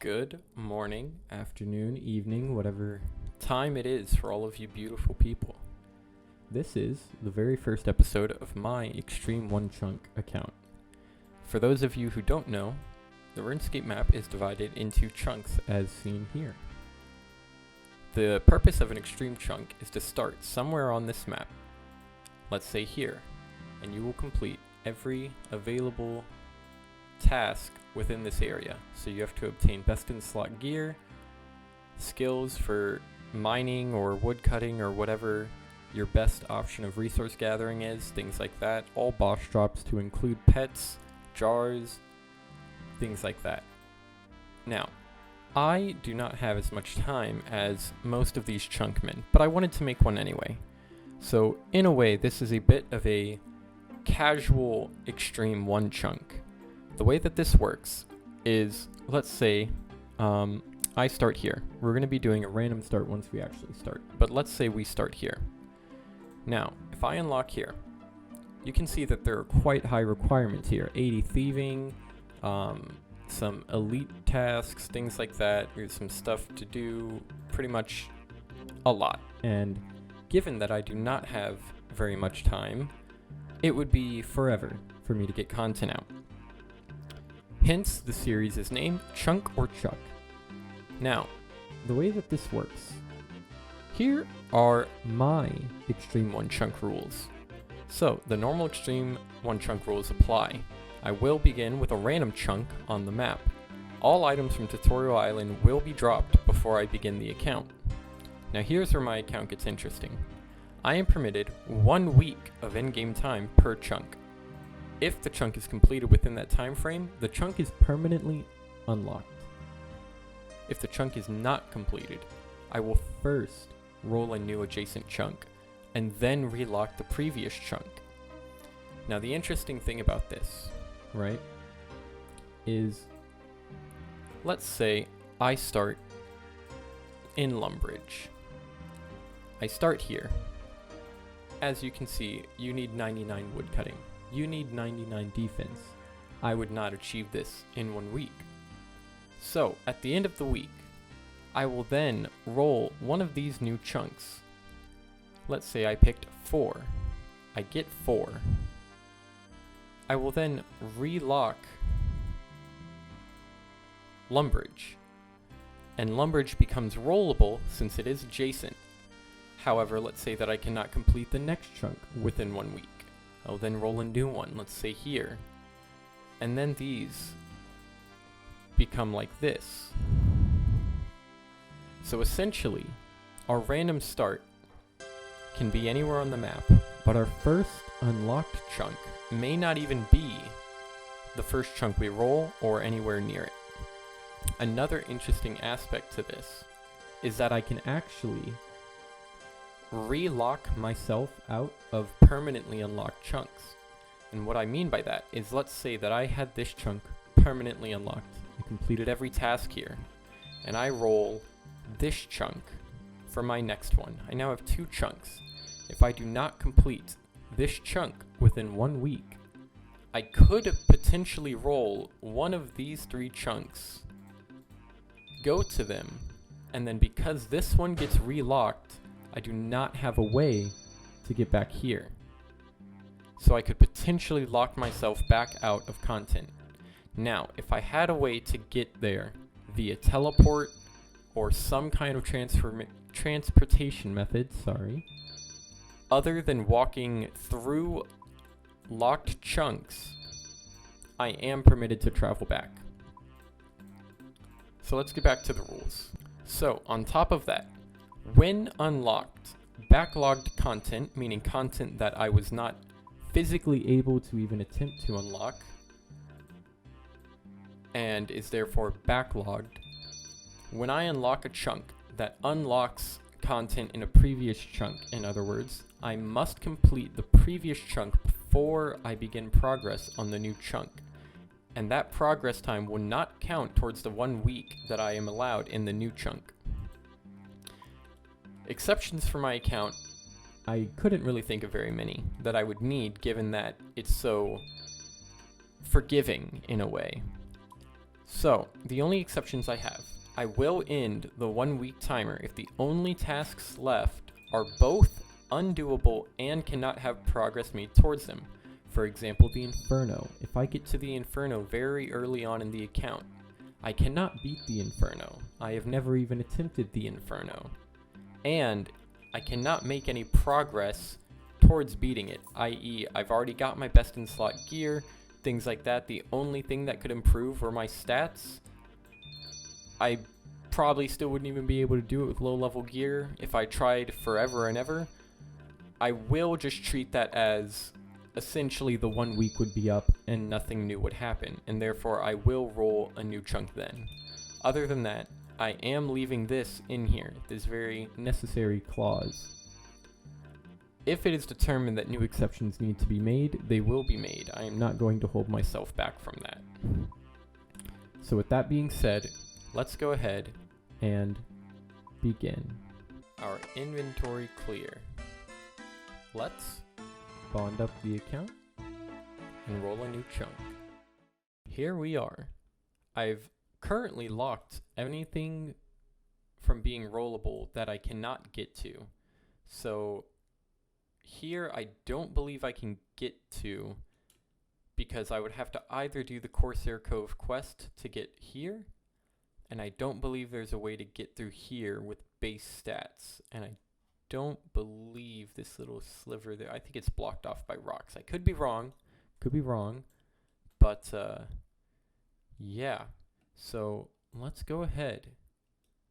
Good morning, afternoon, evening, whatever time it is for all of you beautiful people. This is the very first episode of my Xtreme One Chunk account. For those of you who don't know, the RuneScape map is divided into chunks as seen here. The purpose of an Xtreme chunk is to start somewhere on this map, let's say here, and you will complete every available task within this area. So you have to obtain best in slot gear, skills for mining or wood cutting or whatever your best option of resource gathering is, things like that. All boss drops to include pets, jars, things like that. Now, I do not have as much time as most of these chunkmen, but I wanted to make one anyway. So in a way, this is a bit of a casual Xtreme One chunk. The way that this works is, let's say I start here. We're going to be doing a random start once we actually start, but let's say we start here. Now, if I unlock here, you can see that there are quite high requirements here. 80 thieving, some elite tasks, things like that. There's some stuff to do, pretty much a lot. And given that I do not have very much time, it would be forever for me to get content out. Hence, the series is named Chunk or Chuck. Now, the way that this works, here are my Xtreme One Chunk rules. So, the normal Xtreme One Chunk rules apply. I will begin with a random chunk on the map. All items from Tutorial Island will be dropped before I begin the account. Now here's where my account gets interesting. I am permitted 1 week of in-game time per chunk. If the chunk is completed within that time frame, the chunk is permanently unlocked. If the chunk is not completed, I will first roll a new adjacent chunk and then relock the previous chunk. Now the interesting thing about this, right, is let's say I start in Lumbridge. I start here. As you can see, you need 99 wood cutting. You need 99 defense. I would not achieve this in 1 week. So, at the end of the week, I will then roll one of these new chunks. Let's say I picked 4. I get 4. I will then relock Lumbridge. And Lumbridge becomes rollable since it is adjacent. However, let's say that I cannot complete the next chunk within 1 week. I'll then roll a new one, let's say here. And then these become like this. So essentially, our random start can be anywhere on the map, but our first unlocked chunk may not even be the first chunk we roll or anywhere near it. Another interesting aspect to this is that I can actually relock myself out of permanently unlocked chunks. And what I mean by that is, let's say that I had this chunk permanently unlocked. I completed every task here, and I roll this chunk for my next one. I now have 2 chunks. If I do not complete this chunk within 1 week, I could potentially roll one of these 3 chunks, go to them, and then because this one gets relocked, I do not have a way to get back here. So I could potentially lock myself back out of content. Now, if I had a way to get there via teleport or some kind of transportation method, other than walking through locked chunks, I am permitted to travel back. So let's get back to the rules. So on top of that, when unlocked, backlogged content, meaning content that I was not physically able to even attempt to unlock, and is therefore backlogged, when I unlock a chunk that unlocks content in a previous chunk, in other words, I must complete the previous chunk before I begin progress on the new chunk. And that progress time will not count towards the 1 week that I am allowed in the new chunk. Exceptions for my account, I couldn't really think of very many that I would need, given that it's so forgiving in a way. So, the only exceptions I have. I will end the 1 week timer if the only tasks left are both undoable and cannot have progress made towards them. For example, the Inferno. If I get to the Inferno very early on in the account, I cannot beat the Inferno. I have never even attempted the Inferno. And I cannot make any progress towards beating it, i.e. I've already got my best in slot gear, things like that. The only thing that could improve were my stats. I probably still wouldn't even be able to do it with low level gear if I tried forever and ever. I will just treat that as essentially the 1 week would be up and nothing new would happen, and therefore I will roll a new chunk then. Other than that, I am leaving this in here, this very necessary clause. If it is determined that new exceptions need to be made, they will be made. I am not going to hold myself back from that. So with that being said, let's go ahead and begin. Our inventory clear. Let's bond up the account and roll a new chunk. Here we are. I've currently locked anything from being rollable that I cannot get to. So here I don't believe I can get to because I would have to either do the Corsair Cove quest to get here, and I don't believe there's a way to get through here with base stats, and I don't believe this little sliver there, I think it's blocked off by rocks. I could be wrong, but yeah. So let's go ahead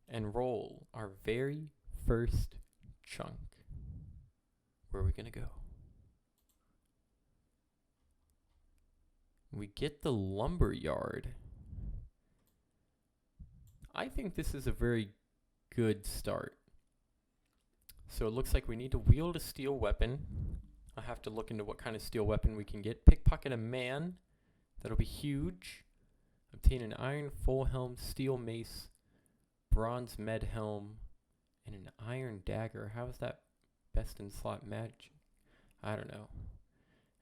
and roll our very first chunk. Where are we gonna go? We get the lumber yard. I think this is a very good start. So it looks like we need to wield a steel weapon. I'll have to look into what kind of steel weapon we can get. Pickpocket a man. That'll be huge. Obtain an iron full helm, steel mace, bronze med helm, and an iron dagger. How is that best in slot magic? I don't know.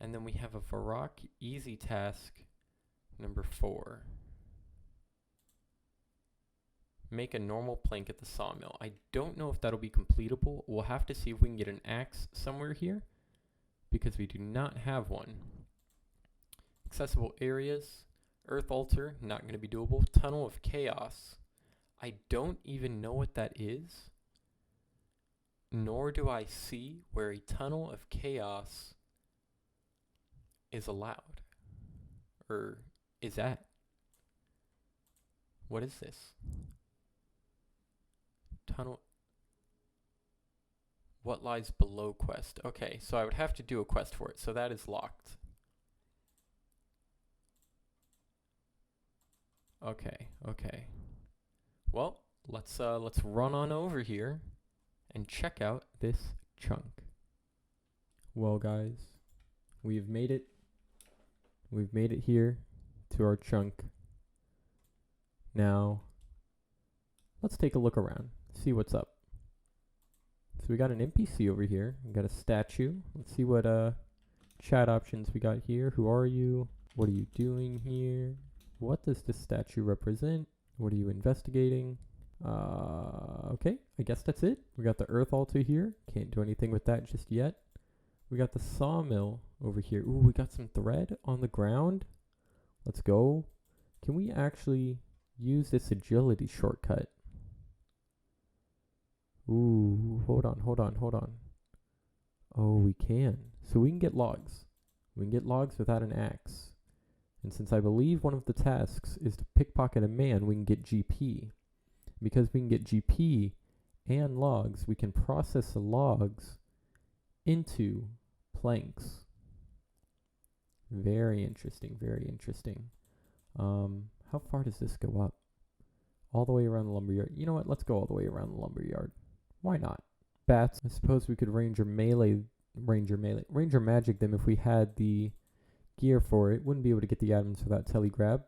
And then we have a Varrock easy task number 4. Make a normal plank at the sawmill. I don't know if that'll be completable. We'll have to see if we can get an axe somewhere here, because we do not have one. Accessible areas. Earth altar, not going to be doable. Tunnel of chaos. I don't even know what that is, nor do I see where a tunnel of chaos is allowed, or is at. What is this? Tunnel. What lies below quest? Okay, so I would have to do a quest for it, so that is locked. Okay. Well, let's run on over here and check out this chunk. Well, guys, we've made it. We've made it here to our chunk. Now, let's take a look around, see what's up. So we got an NPC over here. We got a statue. Let's see what chat options we got here. Who are you? What are you doing here? What does this statue represent? What are you investigating? Okay, I guess that's it. We got the earth altar here. Can't do anything with that just yet. We got the sawmill over here. Ooh, we got some thread on the ground. Let's go. Can we actually use this agility shortcut? Ooh, hold on. Oh, we can. So we can get logs. We can get logs without an axe. And since I believe one of the tasks is to pickpocket a man, we can get GP. Because we can get GP and logs, we can process the logs into planks. Very interesting. How far does this go up? All the way around the lumberyard. You know what? Let's go all the way around the lumberyard. Why not? Bats. I suppose we could ranger magic them if we had the gear for it. Wouldn't be able to get the items without telegrab,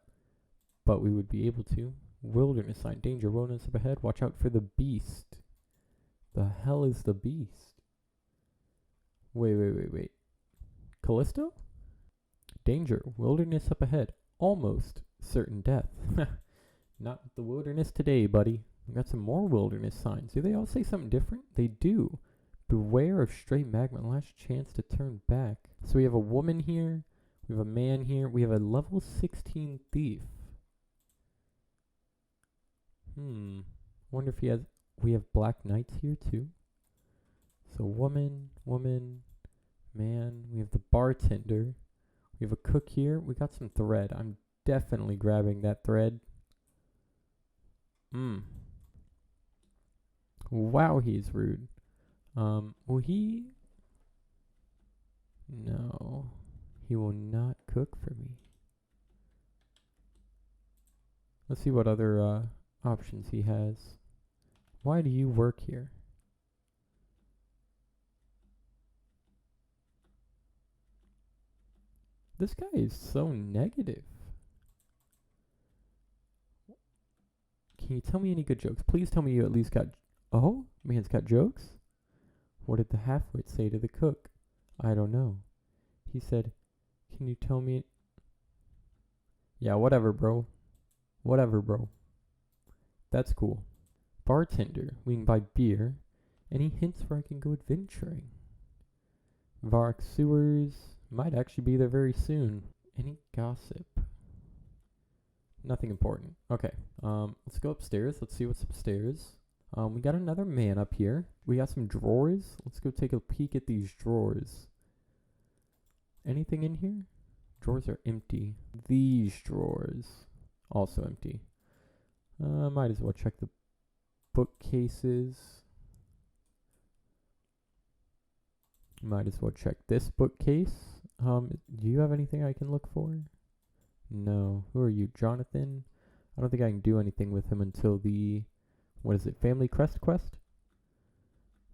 but we would be able to. Wilderness sign. Danger. Wilderness up ahead. Watch out for the beast. The hell is the beast? Wait. Callisto? Danger. Wilderness up ahead. Almost certain death. Not the wilderness today, buddy. We got some more wilderness signs. Do they all say something different? They do. Beware of straight magma. Last chance to turn back. So we have a woman here. We have a man here. We have a level 16 thief. Wonder if he has... We have black knights here too. So woman, man. We have the bartender. We have a cook here. We got some thread. I'm definitely grabbing that thread. Wow, he's rude. Will he... No. He will not cook for me. Let's see what other options he has. Why do you work here? This guy is so negative. Can you tell me any good jokes? Please tell me you at least got... Oh, man's got jokes? What did the halfwit say to the cook? I don't know. He said, can you tell me... Yeah, whatever, bro. Whatever, bro. That's cool. Bartender. We can buy beer. Any hints where I can go adventuring? Vark sewers. Might actually be there very soon. Any gossip? Nothing important. Okay. Let's go upstairs. Let's see what's upstairs. We got another man up here. We got some drawers. Let's go take a peek at these drawers. Anything in here? Drawers are empty. These drawers also empty. Might as well check the bookcases. Might as well check this bookcase. Do you have anything I can look for? No. Who are you, Jonathan? I don't think I can do anything with him until the... What is it? Family Crest quest?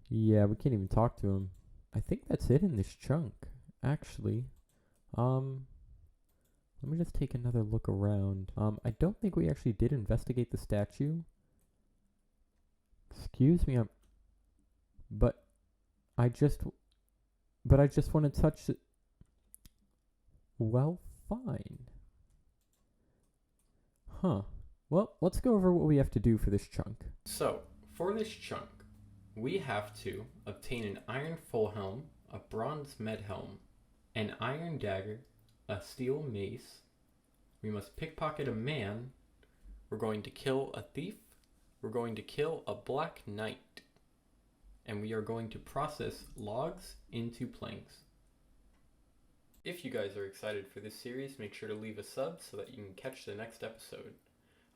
Yeah, we can't even talk to him. I think that's it in this chunk, actually. Let me just take another look around. I don't think we actually did investigate the statue. Excuse me, but I just want to touch it. Well, fine. Huh. Well, let's go over what we have to do for this chunk. So, for this chunk, we have to obtain an iron full helm, a bronze med helm, an iron dagger, a steel mace. We must pickpocket a man. We're going to kill a thief. We're going to kill a black knight. And we are going to process logs into planks. If you guys are excited for this series, make sure to leave a sub so that you can catch the next episode.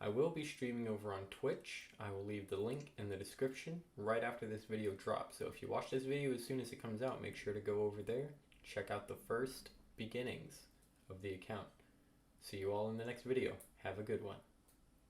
I will be streaming over on Twitch. I will leave the link in the description right after this video drops. So if you watch this video as soon as it comes out, make sure to go over there, check out the first beginnings of the account. See you all in the next video. Have a good one.